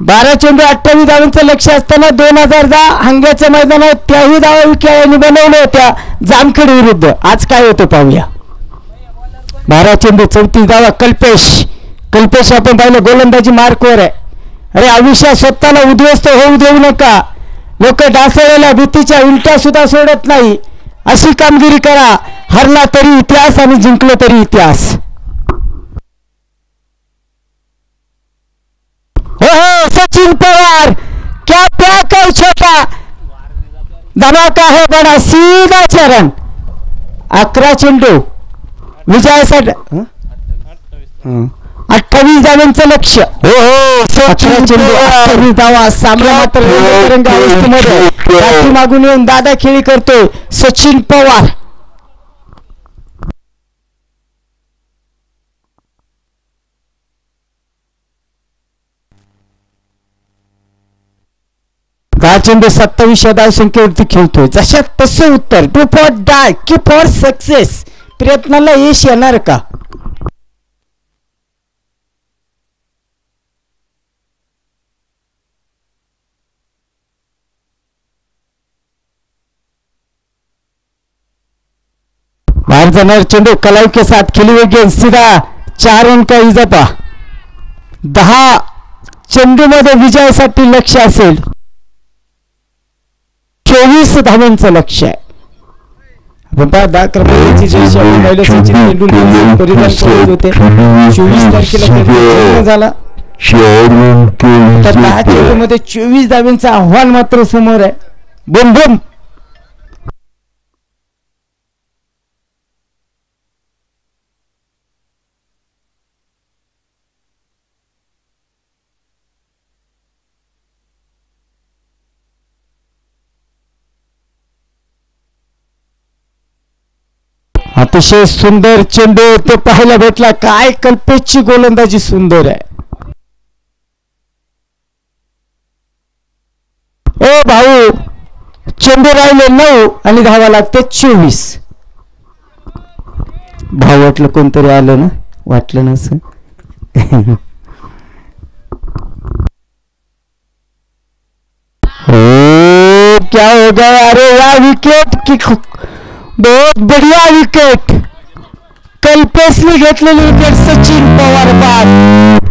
12 चेंडू 28 धावांचं लक्ष असताना 2010 हंग्याच्या मैदानात त्याही धावा विकीआळ्यांनी बनवल्या होत्या जामखेड विरुद्ध. आज काय होतं पाहूया. 12 चेंडू 34 धावा. कल्पेश आपण पाहिलं गोलंदाजी मार्कवर आहे. अरे आयुष्यात स्वतःला उद्ध्वस्त होऊ देऊ नका. लोक डासळलेल्या भीतीच्या उलट्या सुद्धा सोडत नाही. अशी कामगिरी करा. हरला तरी इतिहास आणि जिंकलो तरी इतिहास. हो सचिन पवार, क्या प्याक है छोटा, धमाका है बड़ा, सीधा चरण. 11 चेंडू विजयासाठी 28 धावांचं लक्ष. हो 11 चेंडू 28 धावा. सामना मात्र रंगबिरंग अवस्थेमध्ये मागून येऊन दादा खेळी करतोय सचिन पवार. चेंडू 27 धावसंख्येवरती खेळतोय. जशात तसं उत्तर. Do for die, keep for success. प्रयत्नाला यश येणार का. बाहर जाणार चेंडू कलाई के साथ खेली हुई गेंद सीधा 4 रन का इजाफा. 10 चेंडू मध्ये विजयासाठी लक्ष असेल. 24 धावांचं लक्ष आहे. आपण 10 क्रमांकाची जर्सी आपण पाहिलं सचिन तेंडुलकर परिधान करत होते. 24 तारखेला जन्म झाला. 10 चेंडू मध्ये 24 धावांचं आव्हान मात्र समोर आहे. बुम बुम. अतिशय सुंदर चेंडू ते पाहायला भेटला. काय कल्पेशची गोलंदाजी सुंदर आहे. ओ भाऊ, चेंडू राहिले 9 आणि धावा लागते 24. भाऊ वाटलं कोणतरी आलं ना, वाटलं नस. ओ क्या हो गया. अरे या विकेट की बहुत बढ़िया विकेट. कल्पेशने घेतलेली विकेट. सचिन पवार बाद.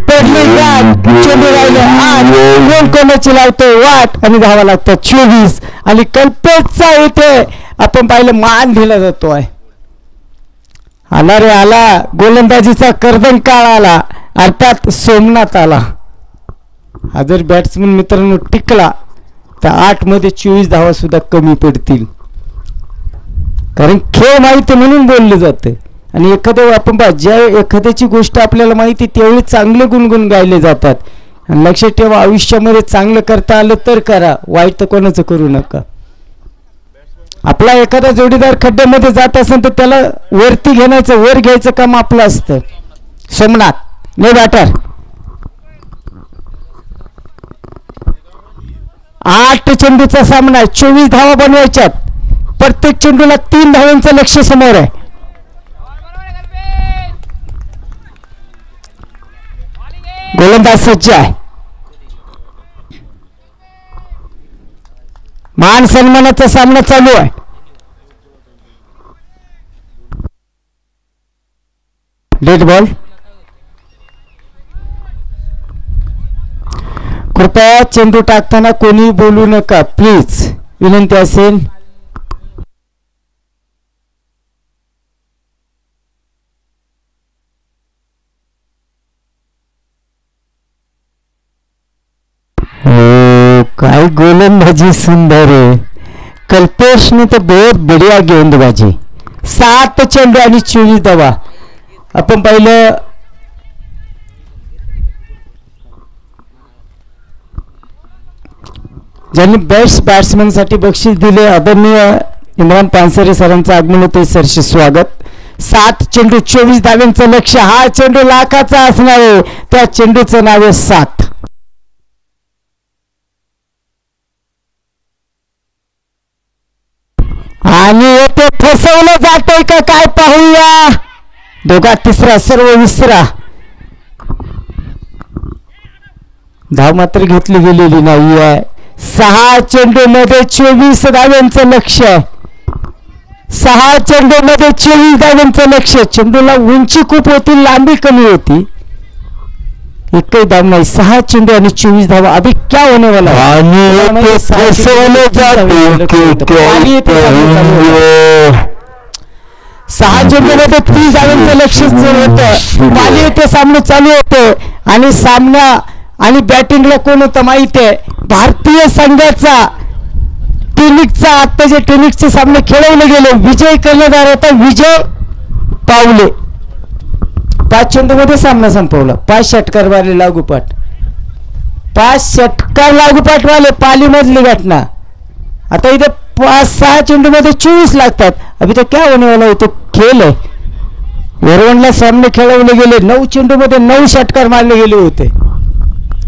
पडली गाठ. चेंडू राहिले 8. कोण कोणाची लावतोय वाट आणि धावा लागतात 24. आणि कल्पेशचा इथे आपण पाहिलं मान दिला जातोय. आला रे आला. गोलंदाजीचा कर्दन काळ आला. अर्थात सोमनाथ आला. हा जर बॅट्समन मित्रांनो टिकला तर 8 मध्ये 24 धावा सुद्धा कमी पडतील. कारण खेळ माहिती म्हणून बोलले जाते. आणि एखाद्या आपण ज्या एखाद्याची गोष्ट आपल्याला माहिती त्यावेळी चांगले गुणगुण गायले जातात. आणि लक्षात ठेवा, आयुष्यामध्ये चांगलं करता आलं तर करा, वाईट तर कोणाचं करू नका. आपला एखादा जोडीदार खड्ड्यामध्ये जात असेल तर त्याला वरती घेण्याचं, वर घ्यायचं काम आपलं असतं. सोमनाथ नो बॅटर, 8 चेंडूचा सामना, 24 धावा बनवायच्यात. प्रत्येक चेंडूला 3 धावांचं लक्ष समोर आहे. गोलंदाज सज्ज आहे. मान सन्मानाचा सामना चालू आहे. Dead ball. कृपया चेंडू टाकताना कोणी बोलू नका प्लीज, विनंती असेल. काय गोलंदाजी सुंदर आहे. कल्पेश ने तो बहुत बढ़िया गेंदबाजी. 7 चेंडू आणि 24 धावा. आपण पाहिलं ज्यांनी बेस्ट बॅट्समन साठी बक्षीस दिले आदरणीय इम्रान पानसरे सरांचं आगमन होते. सरचे स्वागत. 7 चेंडू 24 धाव्यांचं लक्ष. हा चेंडू लाखाचा असणार आहे. त्या चेंडूचं नाव आहे 7. आणि येथे फसवलं जातंय का काय पाहूया. दोघा तिसरा, सर्व विसरा. धाव मात्र घेतली गेलेली नाही आहे. 6 चेंडू मध्ये 24 धाव्यांचं लक्ष. 6 चेंडू मध्ये 24 धाव्यांचं लक्ष. चेंडूला उंची खूप होती, लांबी कमी होती. एकही धाव नाही. 6 चेंडू आणि 24 धावा. अभी क्या होने वाला है. 6 चेंडू मध्ये 30 धावांचं लक्ष होतं. पाली येथे सामना चालू होतं आणि सामना आणि बॅटिंगला कोण होतं माहिती आहे. भारतीय संघाचा टेनिसचा, आता जे टेनिसचे सामने खेळवले गेले, विजय कर्णधार होता विजय पावले. 5 चेंडू मध्ये सामना संपवला. 5 षटकार वाले लागोपाठ. 5 षटकार लागोपाठ वाले पाली मधली घटना. आता इथे 5-6 चेंडू मध्ये 24 लागतात. अभी तो क्या होने वाला है. तो खेळ आहे. वरवणला सामने खेळवले गेले. 9 चेंडू मध्ये 9 षटकार मारले गेले होते.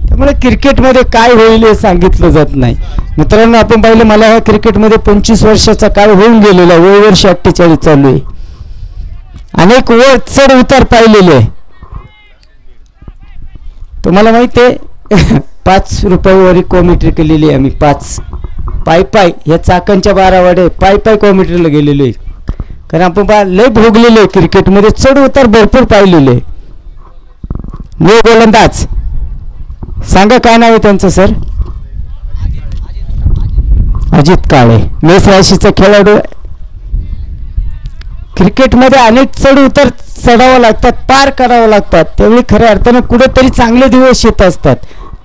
त्यामुळे क्रिकेटमध्ये काय होईल हे सांगितलं जात नाही. मित्रांनो, आपण पाहिलं, मला ह्या क्रिकेटमध्ये 25 वर्षाचा काळ होऊन गेलेला. वय वर्ष 48 चालू आहे. अनेक वर चढ उतार पाहिलेले. तुम्हाला माहिती आहे 5 रुपयावर कॉमेंट्री केलेली आहे आम्ही. 5 पाय या चाकांच्या 12 वाडे पाय कॉमेंट्रीला गेलेलो आहे. कारण आपण लय भोगलेले क्रिकेटमध्ये, चढ उतार भरपूर पाहिलेले. नो गोलंदाज, सांगा काय नाव आहे त्यांचं सर. अजित काळे. मेष राशीचा खेळाडू. क्रिकेटमध्ये अनेक चढ उतार चढावं लागतात, पार करावं लागतात. त्यावेळी खऱ्या अर्थानं कुठेतरी चांगले दिवस येत असतात.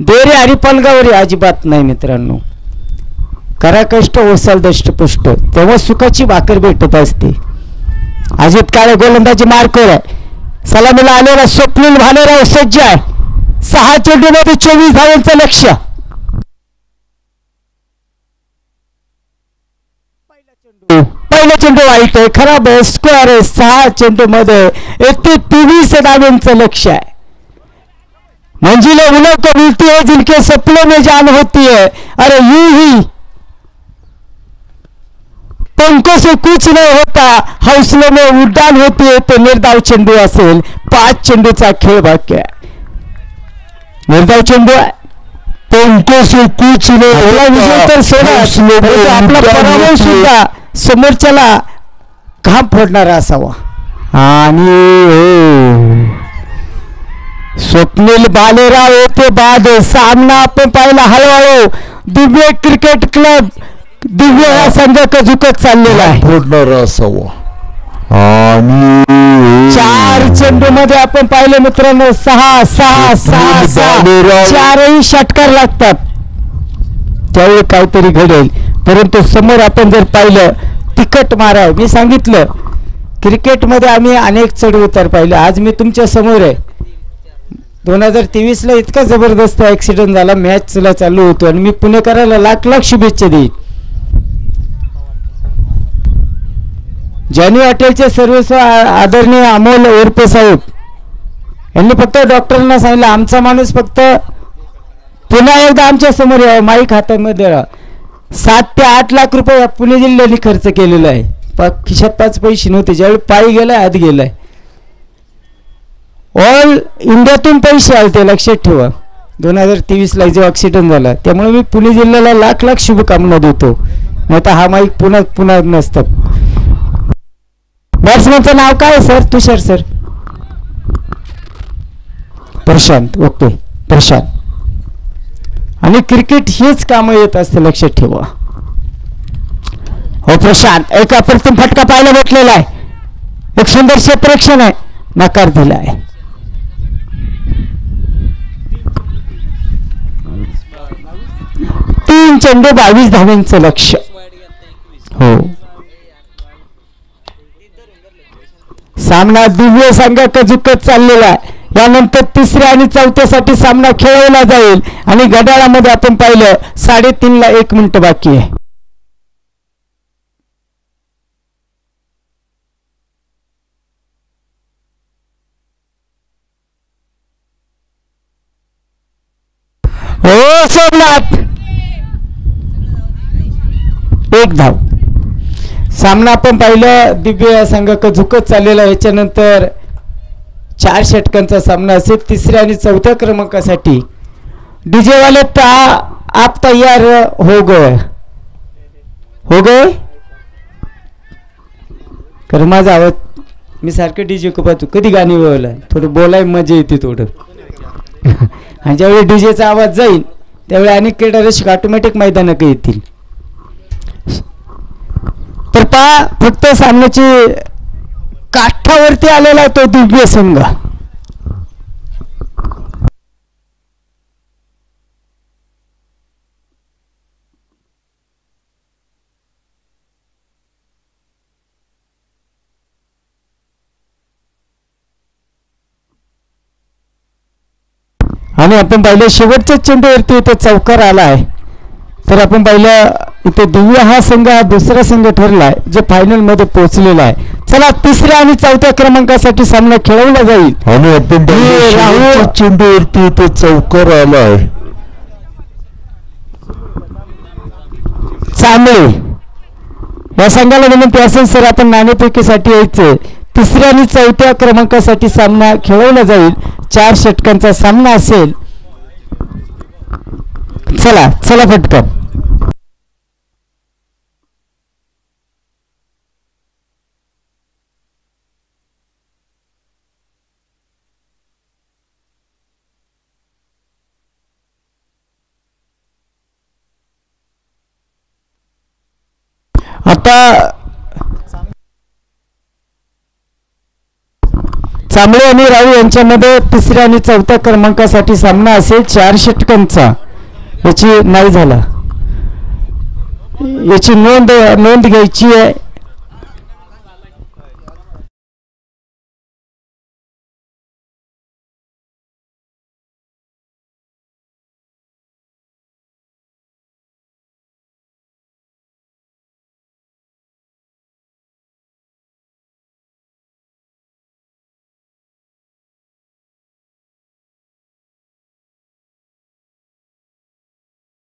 देरे हरिपलगावरी अजिबात नाही मित्रांनो. करा कष्ट ओसाल दष्टपुष्ट, तेव्हा सुखाची भाकर भेटत असते. अजित काळे गोलंदाजी मार्कवर आहे. सलामीला आलेला स्वप्नील भालेराव सज्ज आहे. 6 चेंडू मध्ये 24 धावांचं लक्ष. पहिला चेंडू वाईट आहे, खराब आहे, स्क्वेअर आहे. 6 चेंडू मध्ये 23 धावांचं लक्ष आहे. मंजिलें उन्हें को मिलती है जिनके सपनों में जान होती है. अरे यूं ही पंखों से कुछ नहीं होता, हौसलों में उड्डाण होती है. तो निर्धाव चेंडू असेल. 5 चेंडूचा खेळ बाकी आहे. निर्धाव चेंडू आहे. पंखों से कुछ नहीं विजय तर सोडा, आपला पराभव सुद्धा समोरच्याला घाम फोडणारा असावा. आणि स्वप्नील भालेराव येथे बाद. सामना आपण पाहिला हळूहळू. दिव्य क्रिकेट क्लब दिव्य हा संघ झुकत चाललेला आहे. फोडणारा असावा. आणि 4 चेंडू मध्ये आपण पाहिलं मित्रांनो 6 4ही षटकार लागतात. त्यावेळी काहीतरी घडेल. परंतु समोर आपण जर पाहिलं तिखट मारा. मी सांगितलं क्रिकेटमध्ये आम्ही अनेक चढ उतार पाहिले. आज मी तुमच्या समोर आहे. 2023ला इतका जबरदस्त ऍक्सिडेंट झाला, मॅचला चालू होतो आणि मी पुणेकराला लाख लाख शुभेच्छा देईन. जॉनी हॉटेलचे सर्व्हिस आदरणीय अमोल ओरपे साहेब यांनी फक्त डॉक्टरांना सांगितलं, आमचा माणूस फक्त पुन्हा एकदा आमच्या समोर यावं, माईक हातामध्ये 7 ते 8 लाख रुपये पुणे जिल्ह्याने खर्च केलेला आहे. खिशात 5 पैसे नव्हते, ज्यावेळी पायी गेलाय आत गेलाय. ऑल इंडियातून पैसे आले ते लक्षात ठेवा. 2023ला जो ऍक्सिडेंट झाला, त्यामुळे मी पुणे जिल्ह्याला लाख लाख शुभकामना देतो. नाही तर हा माईक पुन्हा नसतं. बॅट्समॅनचं नाव काय सर? तुषार सर. प्रशांत. ओके प्रशांत. आणि क्रिकेट हेच कामं येत असते, लक्षात ठेवा. हो प्रशांत, एक अप्रतिम फटका पाहायला भेटलेला आहे. एक सुंदर क्षेत्ररक्षण आहे, नकार दिला आहे. तीन चेंडू 22 धावांचं लक्ष. हो, सामना दिव्य संघात झुकत चाललेला आहे. यानंतर 3ऱ्या आणि 4थ्यासाठी सामना खेळवला जाईल आणि घड्याळामध्ये आपण पाहिलं 3:30ला 1 मिनिट बाकी आहे. हो सोमनाथ, 1 धाव. सामना आपण पाहिलं दिव्य संघात झुकत चाललेला. याच्यानंतर 4 षटकांचा सामना असेल 3ऱ्या आणि 4थ्या क्रमांकासाठी. डीजे वाले आप तयार हो गए कर माझा आवाज. मी सारखं डीजे को पाहतो, कधी गाणी बोला, थोडं बोलाय मजा येते थोडं. आणि ज्यावेळी डीजेचा आवाज जाईल त्यावेळी अनेक क्रीडारसिक ऑटोमॅटिक मैदानात येतील. तर पहा, फक्त सामन्याची काठावरती आलेला तो दिव्य संघ. आणि आपण पाहिलं शेवटच्या चेंडूवरती इथे चौकार आला आहे. तर आपण पाहिलं इथे दिव्य हा संघ हा दुसरा संघ ठरलाय जो फायनल मध्ये पोहोचलेला आहे. चला 3ऱ्या आणि 4थ्या क्रमांकासाठी सामना खेळवला जाईल. आणि आपण पाहिलं चेंडूवरती इथे चौकार आला आहे. चांगले या संघाला विनंती असेल सर, आपण नाणेफेकीसाठी यायचं. 3ऱ्या आणि 4थ्या क्रमांकासाठी सामना खेळवला जाईल. 4 षटकांचा सामना असेल. चला पटकन. आता चांबळे आणि राऊ यांच्यामध्ये 3ऱ्या आणि 4थ्या क्रमांकासाठी सामना असेल 4 षटकांचा. याची नाही झाला, याची नोंद घ्यायची आहे.